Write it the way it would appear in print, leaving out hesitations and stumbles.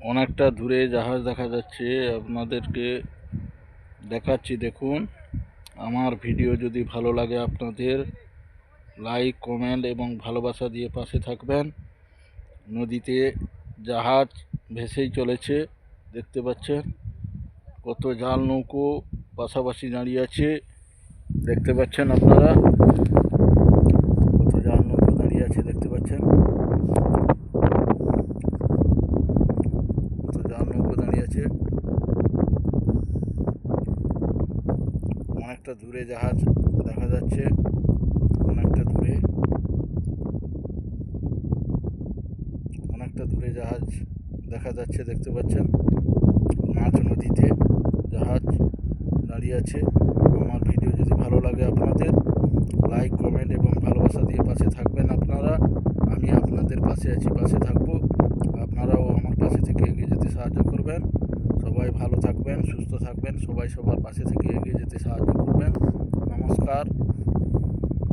অনেকটা দূরে জাহাজ দেখা যাচ্ছে, আপনাদেরকে দেখাচ্ছি। দেখুন, আমার ভিডিও যদি ভালো লাগে আপনাদের লাইক, কমেন্ট এবং ভালোবাসা দিয়ে পাশে থাকবেন। নদীতে জাহাজ ভেসেই চলেছে, দেখতে পাচ্ছেন কত জাল নৌকো পাশাপাশি দাঁড়িয়ে আছে। দেখতে পাচ্ছেন আপনারা কত জাল নৌকো দাঁড়িয়ে আছে, দেখতে পাচ্ছেন কত জাল নৌকো দাঁড়িয়ে আছে। অনেকটা দূরে জাহাজ দেখা যাচ্ছে, অনেকটা দূরে জাহাজ দেখা যাচ্ছে, দেখতে পাচ্ছেন মাঝ নদীতে জাহাজ দাঁড়িয়ে আছে। আমার ভিডিও যদি ভালো লাগে আপনাদের লাইক, কমেন্ট এবং ভালোবাসা দিয়ে পাশে থাকবেন আপনারা। আমি আপনাদের পাশে আছি, পাশে থাকবো। আপনারাও আমার পাশে থেকে এগিয়ে যেতে সাহায্য করবেন। সবাই ভালো থাকবেন, সুস্থ থাকবেন, সবাই সবার পাশে থেকে এগিয়ে যেতে সাহায্য করবেন। নমস্কার।